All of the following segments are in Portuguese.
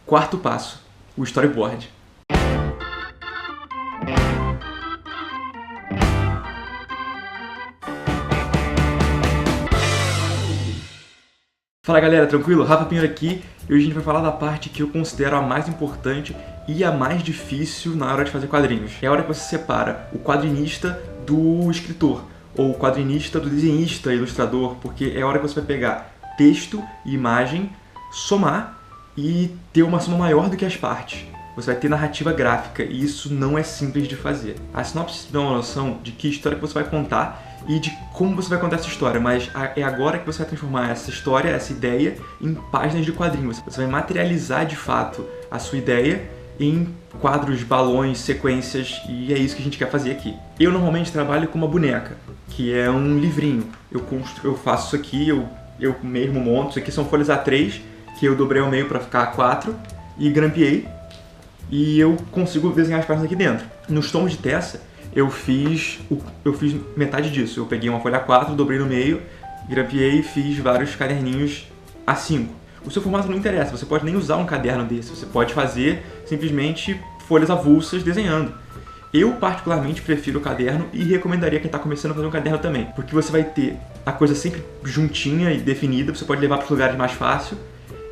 Quarto passo, o storyboard. Fala galera, tranquilo? Rafa Pinheiro aqui e hoje a gente vai falar da parte que eu considero a mais importante e a mais difícil na hora de fazer quadrinhos. É a hora que você separa o quadrinista do escritor, ou o quadrinista do desenhista, ilustrador, porque é a hora que você vai pegar texto e imagem, somar e ter uma soma maior do que as partes. Você vai ter narrativa gráfica e isso não é simples de fazer. A sinopse te dá uma noção de que história que você vai contar e de como você vai contar essa história, mas é agora que você vai transformar essa história, essa ideia, em páginas de quadrinhos. Você vai materializar de fato a sua ideia em quadros, balões, sequências, e é isso que a gente quer fazer aqui. Eu normalmente trabalho com uma boneca, que é um livrinho. Eu faço isso aqui, eu mesmo monto. Isso aqui são folhas A3, que eu dobrei ao meio para ficar A4, e grampeei, e eu consigo desenhar as páginas aqui dentro. Nos tons de Tessa, eu fiz metade disso. Eu peguei uma folha A4, dobrei no meio, grampeei e fiz vários caderninhos A5. O seu formato não interessa, você pode nem usar um caderno desse, você pode fazer simplesmente folhas avulsas desenhando. Eu particularmente prefiro o caderno e recomendaria quem está começando a fazer um caderno também, porque você vai ter a coisa sempre juntinha e definida, você pode levar para os lugares mais fácil,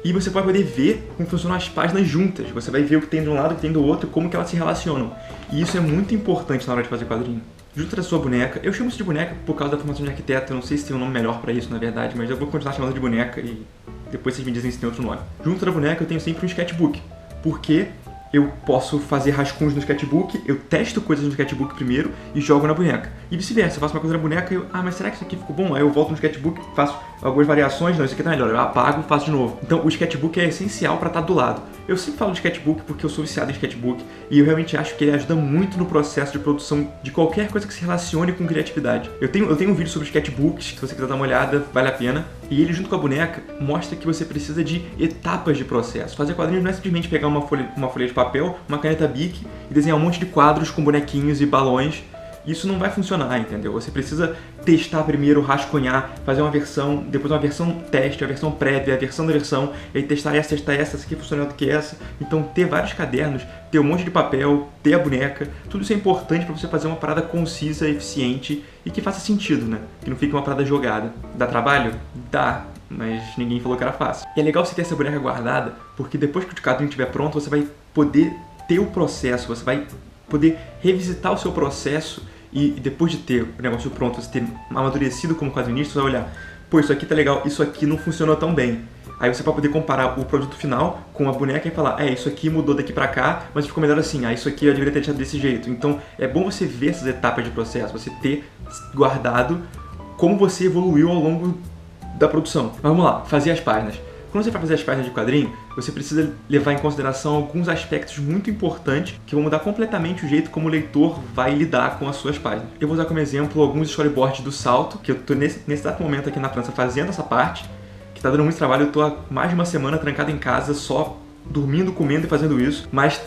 e você vai poder ver como funcionam as páginas juntas. Você vai ver o que tem de um lado e o que tem do outro, como que elas se relacionam. E isso é muito importante na hora de fazer quadrinho. Junto da sua boneca, eu chamo isso de boneca por causa da formação de arquiteto, eu não sei se tem um nome melhor pra isso na verdade, mas eu vou continuar chamando de boneca e depois vocês me dizem se tem outro nome. Junto da boneca eu tenho sempre um sketchbook, porque eu posso fazer rascunhos no sketchbook, eu testo coisas no sketchbook primeiro e jogo na boneca. E vice-versa, eu faço uma coisa na boneca e mas será que isso aqui ficou bom? Aí eu volto no sketchbook, faço algumas variações, não, isso aqui tá melhor, eu apago e faço de novo. Então o sketchbook é essencial para estar do lado. Eu sempre falo de sketchbook porque eu sou viciado em sketchbook e eu realmente acho que ele ajuda muito no processo de produção de qualquer coisa que se relacione com criatividade. Eu tenho um vídeo sobre sketchbooks, que se você quiser dar uma olhada, vale a pena. E ele, junto com a boneca, mostra que você precisa de etapas de processo. Fazer quadrinhos não é simplesmente pegar uma folha de papel, uma caneta Bic e desenhar um monte de quadros com bonequinhos e balões. Isso não vai funcionar, entendeu? Você precisa testar primeiro, rascunhar, fazer uma versão, depois uma versão teste, a versão prévia, a versão da versão, e aí testar essa aqui funciona melhor do que essa. Então ter vários cadernos, ter um monte de papel, ter a boneca, tudo isso é importante para você fazer uma parada concisa, eficiente e que faça sentido, né? Que não fique uma parada jogada. Dá trabalho? Dá, mas ninguém falou que era fácil. E é legal você ter essa boneca guardada, porque depois que o quadrinho estiver pronto, você vai poder ter o processo, você vai poder revisitar o seu processo e depois de ter o negócio pronto, você ter amadurecido como quadrinista, você vai olhar, pô, isso aqui tá legal, isso aqui não funcionou tão bem. Aí você vai poder comparar o produto final com a boneca e falar, isso aqui mudou daqui pra cá, mas ficou melhor assim, isso aqui eu deveria ter deixado desse jeito. Então é bom você ver essas etapas de processo, você ter guardado como você evoluiu ao longo da produção. Mas vamos lá, fazer as páginas. Quando você vai fazer as páginas de quadrinho, você precisa levar em consideração alguns aspectos muito importantes que vão mudar completamente o jeito como o leitor vai lidar com as suas páginas. Eu vou usar como exemplo alguns storyboards do Salto, que eu tô nesse exato momento aqui na França fazendo essa parte, que tá dando muito trabalho. Eu tô há mais de uma semana trancado em casa, só dormindo, comendo e fazendo isso, mas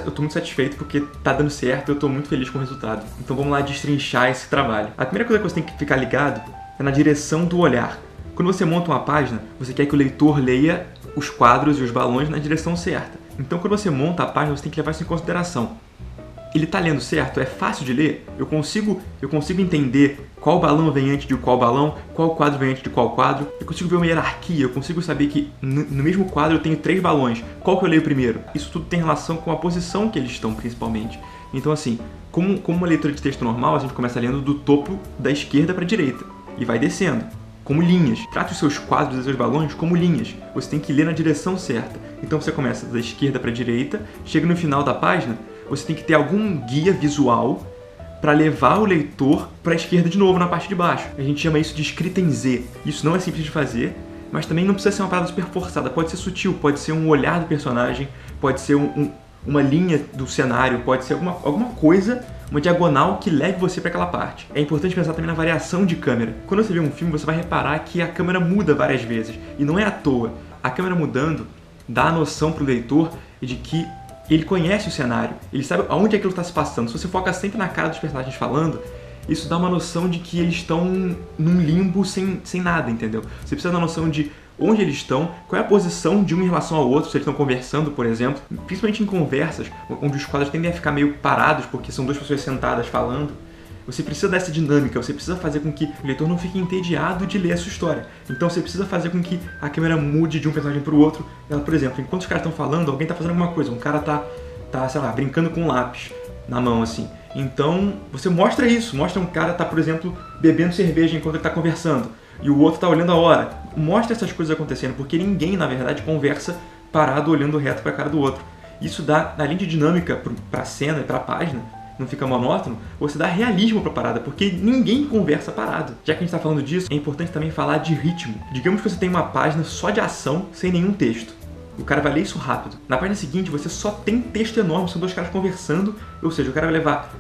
eu tô muito satisfeito porque tá dando certo e eu tô muito feliz com o resultado. Então vamos lá destrinchar esse trabalho. A primeira coisa que você tem que ficar ligado é na direção do olhar. Quando você monta uma página, você quer que o leitor leia os quadros e os balões na direção certa. Então, quando você monta a página, você tem que levar isso em consideração. Ele está lendo certo? É fácil de ler? Eu consigo entender qual balão vem antes de qual balão, qual quadro vem antes de qual quadro. Eu consigo ver uma hierarquia, eu consigo saber que no mesmo quadro eu tenho 3 balões. Qual que eu leio primeiro? Isso tudo tem relação com a posição que eles estão, principalmente. Então, assim, como uma leitura de texto normal, a gente começa lendo do topo da esquerda para a direita e vai descendo. Como linhas. Trate os seus quadros e seus balões como linhas. Você tem que ler na direção certa. Então você começa da esquerda para a direita, chega no final da página, você tem que ter algum guia visual para levar o leitor para a esquerda de novo na parte de baixo. A gente chama isso de escrita em Z. Isso não é simples de fazer, mas também não precisa ser uma parada super forçada. Pode ser sutil, pode ser um olhar do personagem, pode ser uma linha do cenário, pode ser alguma coisa, uma diagonal que leve você para aquela parte. É importante pensar também na variação de câmera. Quando você vê um filme, você vai reparar que a câmera muda várias vezes, e não é à toa. A câmera mudando dá a noção para o leitor de que ele conhece o cenário, ele sabe aonde aquilo está se passando. Se você foca sempre na cara dos personagens falando, isso dá uma noção de que eles estão num limbo sem nada, entendeu? Você precisa da noção de onde eles estão, qual é a posição de um em relação ao outro, se eles estão conversando, por exemplo. Principalmente em conversas, onde os quadros tendem a ficar meio parados, porque são duas pessoas sentadas falando. Você precisa dessa dinâmica, você precisa fazer com que o leitor não fique entediado de ler a sua história. Então você precisa fazer com que a câmera mude de um personagem para o outro. Por exemplo, enquanto os caras estão falando, alguém está fazendo alguma coisa. Um cara tá, sei lá, brincando com um lápis na mão, assim. Então você mostra isso, mostra um cara tá, por exemplo, bebendo cerveja enquanto ele está conversando. E o outro tá olhando a hora. Mostra essas coisas acontecendo, porque ninguém, na verdade, conversa parado olhando reto para a cara do outro. Isso dá, além de dinâmica para a cena e para a página, não fica monótono, você dá realismo pra parada, porque ninguém conversa parado. Já que a gente tá falando disso, é importante também falar de ritmo. Digamos que você tem uma página só de ação, sem nenhum texto. O cara vai ler isso rápido. Na página seguinte, você só tem texto enorme, são dois caras conversando, ou seja, o cara vai levar,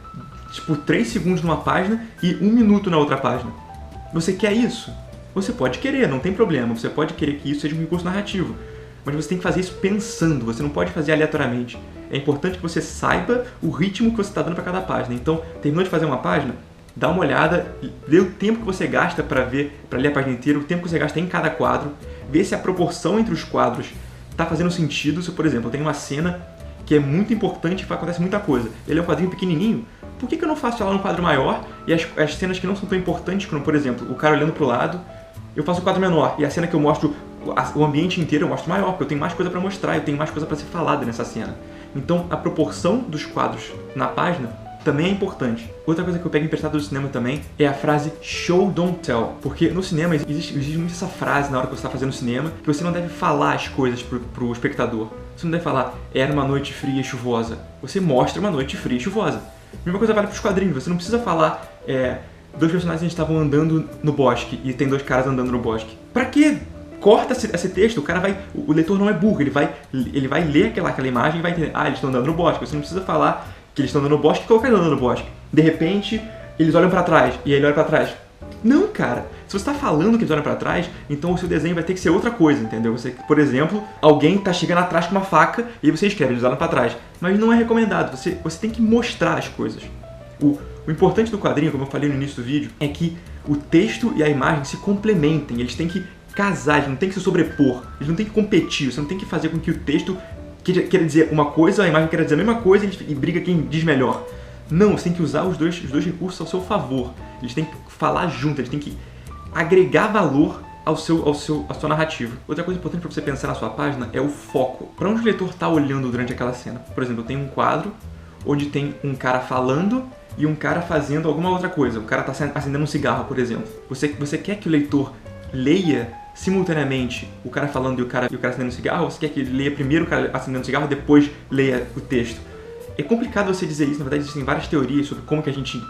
tipo, 3 segundos numa página e 1 minuto na outra página. Você quer isso? Você pode querer, não tem problema. Você pode querer que isso seja um recurso narrativo. Mas você tem que fazer isso pensando, você não pode fazer aleatoriamente. É importante que você saiba o ritmo que você está dando para cada página. Então, terminou de fazer uma página, dá uma olhada, vê o tempo que você gasta para ler a página inteira, o tempo que você gasta em cada quadro, vê se a proporção entre os quadros está fazendo sentido. Se, por exemplo, eu tenho uma cena que é muito importante e acontece muita coisa. Ele é um quadrinho pequenininho, por que eu não faço ela num quadro maior e as cenas que não são tão importantes, como, por exemplo, o cara olhando para o lado, eu faço um quadro menor e a cena que eu mostro o ambiente inteiro eu mostro maior, porque eu tenho mais coisa para mostrar, eu tenho mais coisa para ser falada nessa cena. Então, a proporção dos quadros na página também é importante. Outra coisa que eu pego emprestado do cinema também é a frase show, don't tell. Porque no cinema existe muito essa frase na hora que você está fazendo cinema, que você não deve falar as coisas pro espectador. Você não deve falar, era uma noite fria e chuvosa. Você mostra uma noite fria e chuvosa. A mesma coisa vale pros quadrinhos, você não precisa falar, dois personagens estavam andando no bosque e tem 2 caras andando no bosque. Pra quê? Corta esse texto, o leitor não é burro, ele vai ler aquela imagem e vai entender, eles estão andando no bosque. Você não precisa falar que eles estão andando no bosque e colocar eles andando no bosque. De repente, eles olham pra trás, e aí ele olha pra trás. Não, cara, se você tá falando que eles olham pra trás, então o seu desenho vai ter que ser outra coisa, entendeu? Você, por exemplo, alguém tá chegando atrás com uma faca, e aí você escreve, eles olham pra trás. Mas não é recomendado, você tem que mostrar as coisas. O importante do quadrinho, como eu falei no início do vídeo, é que o texto e a imagem se complementem, eles têm que casar, eles não tem que se sobrepor, eles não tem que competir, você não tem que fazer com que o texto queira dizer uma coisa, a imagem queira dizer a mesma coisa e briga quem diz melhor. Não, você tem que usar os dois recursos ao seu favor, eles têm que falar junto, eles têm que agregar valor à sua narrativa. Outra coisa importante para você pensar na sua página é o foco. Para onde o leitor está olhando durante aquela cena? Por exemplo, eu tenho um quadro onde tem um cara falando e um cara fazendo alguma outra coisa. O cara está acendendo um cigarro, por exemplo. Você quer que o leitor leia simultaneamente o cara falando e o cara acendendo um cigarro, ou você quer que ele leia primeiro o cara acendendo um cigarro, depois leia o texto? É complicado você dizer isso, na verdade existem várias teorias sobre como que a gente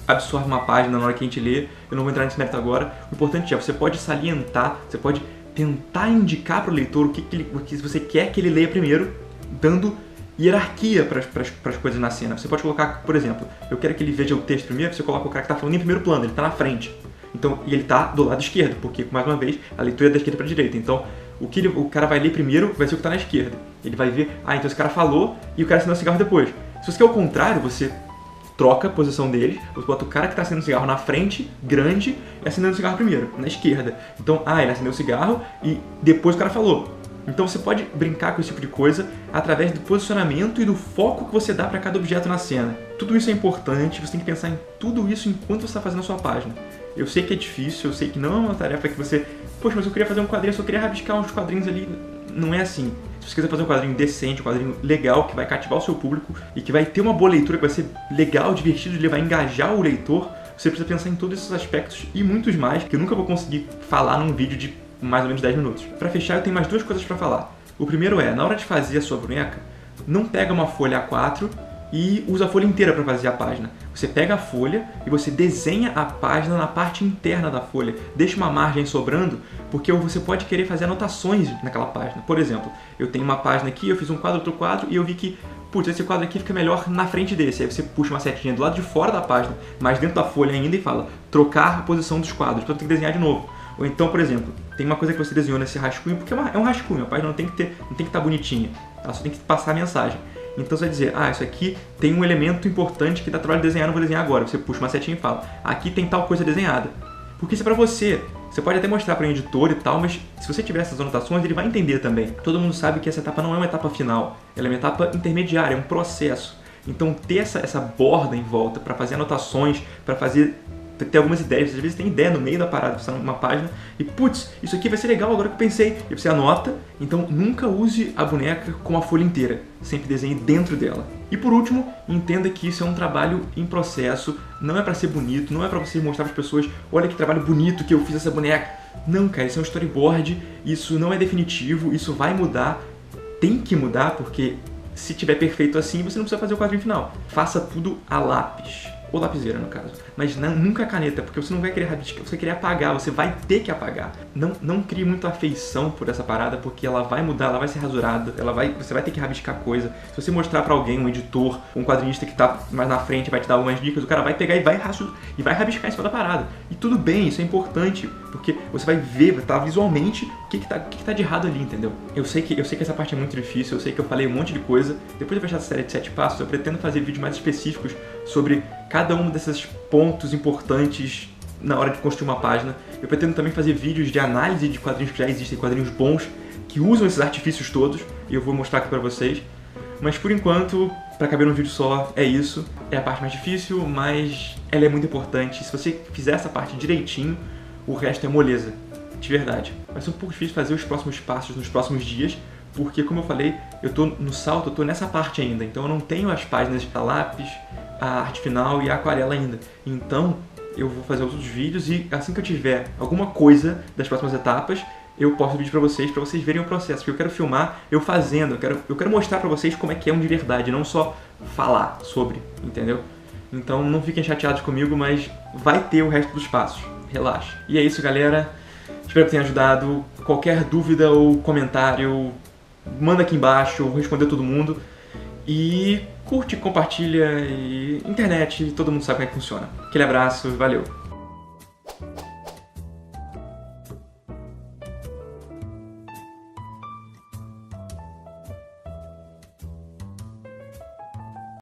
absorve uma página na hora que a gente lê, eu não vou entrar nesse mérito agora. O importante é, você pode salientar, você pode tentar indicar para o leitor o que você quer que ele leia primeiro, dando hierarquia para as coisas na cena. Você pode colocar, por exemplo, eu quero que ele veja o texto primeiro, você coloca o cara que está falando em primeiro plano, ele está na frente. Então, e ele está do lado esquerdo, porque, mais uma vez, a leitura é da esquerda para a direita. Então, o cara vai ler primeiro vai ser o que está na esquerda. Ele vai ver, então esse cara falou e o cara acendeu o cigarro depois. Se você quer o contrário, você troca a posição dele, você bota o cara que está acendendo o cigarro na frente, grande, e acendendo o cigarro primeiro, na esquerda. Então, ele acendeu o cigarro e depois o cara falou. Então você pode brincar com esse tipo de coisa através do posicionamento e do foco que você dá para cada objeto na cena. Tudo isso é importante, você tem que pensar em tudo isso enquanto você está fazendo a sua página. Eu sei que é difícil, eu sei que não é uma tarefa que você... Poxa, mas eu queria fazer um quadrinho, eu só queria rabiscar uns quadrinhos ali. Não é assim. Se você quiser fazer um quadrinho decente, um quadrinho legal, que vai cativar o seu público e que vai ter uma boa leitura, que vai ser legal, divertido, ele vai engajar o leitor, você precisa pensar em todos esses aspectos e muitos mais que eu nunca vou conseguir falar num vídeo de mais ou menos 10 minutos. Para fechar, eu tenho mais 2 coisas para falar. O primeiro é, na hora de fazer a sua boneca, não pega uma folha A4 e usa a folha inteira para fazer a página. Você pega a folha e você desenha a página na parte interna da folha. Deixa uma margem sobrando, porque você pode querer fazer anotações naquela página. Por exemplo, eu tenho uma página aqui, eu fiz um quadro, outro quadro, e eu vi que, esse quadro aqui fica melhor na frente desse. Aí você puxa uma setinha do lado de fora da página, mas dentro da folha ainda, e fala, trocar a posição dos quadros, então tem que desenhar de novo. Ou então, por exemplo, tem uma coisa que você desenhou nesse rascunho, porque é um rascunho, a página não tem que estar bonitinha, ela só tem que passar a mensagem. Então você vai dizer, isso aqui tem um elemento importante que dá trabalho de desenhar, não vou desenhar agora. Você puxa uma setinha e fala, aqui tem tal coisa desenhada. Porque isso é pra você. Você pode até mostrar para o editor e tal, mas se você tiver essas anotações, ele vai entender também. Todo mundo sabe que essa etapa não é uma etapa final, ela é uma etapa intermediária, é um processo. Então ter essa borda em volta para fazer anotações, para ter algumas ideias, às vezes tem ideia no meio da parada, você tá numa página e putz, isso aqui vai ser legal agora que eu pensei, e você anota. Então nunca use a boneca com a folha inteira, sempre desenhe dentro dela. E por último, entenda que isso é um trabalho em processo, não é para ser bonito, não é para você mostrar para as pessoas, olha que trabalho bonito que eu fiz essa boneca. Não, cara, isso é um storyboard, isso não é definitivo, isso vai mudar, tem que mudar, porque se tiver perfeito assim, você não precisa fazer o quadrinho final. Faça tudo a lápis. Ou lapiseira, no caso. Mas nunca a caneta, porque você não vai querer rabiscar, você vai querer apagar, você vai ter que apagar. Não crie muita afeição por essa parada, porque ela vai mudar, ela vai ser rasurada, você vai ter que rabiscar coisa. Se você mostrar pra alguém, um editor, um quadrinista que tá mais na frente, vai te dar algumas dicas, o cara vai pegar e vai rabiscar em cima da parada. E tudo bem, isso é importante, porque você vai ver, vai estar visualmente o que tá de errado ali, entendeu? Eu sei que essa parte é muito difícil, eu sei que eu falei um monte de coisa. Depois de fechar essa série de 7 passos, eu pretendo fazer vídeos mais específicos sobre cada um desses pontos importantes na hora de construir uma página. Eu pretendo também fazer vídeos de análise de quadrinhos que já existem, quadrinhos bons, que usam esses artifícios todos, e eu vou mostrar aqui pra vocês. Mas por enquanto, pra caber num vídeo só, é isso. É a parte mais difícil, mas ela é muito importante. Se você fizer essa parte direitinho, o resto é moleza, de verdade. Vai ser um pouco difícil fazer os próximos passos nos próximos dias, porque, como eu falei, eu tô no salto, eu tô nessa parte ainda, então eu não tenho as páginas a lápis, a arte final e a aquarela ainda. Então, eu vou fazer outros vídeos e assim que eu tiver alguma coisa das próximas etapas, eu posto o vídeo pra vocês verem o processo, porque eu quero filmar eu fazendo, eu quero mostrar pra vocês como é que é um de verdade, não só falar sobre, entendeu? Então não fiquem chateados comigo, mas vai ter o resto dos passos, relaxa. E é isso, galera, espero que tenha ajudado. Qualquer dúvida ou comentário, manda aqui embaixo, eu vou responder todo mundo. E curte, compartilha, e internet, todo mundo sabe como é que funciona. Aquele abraço, valeu!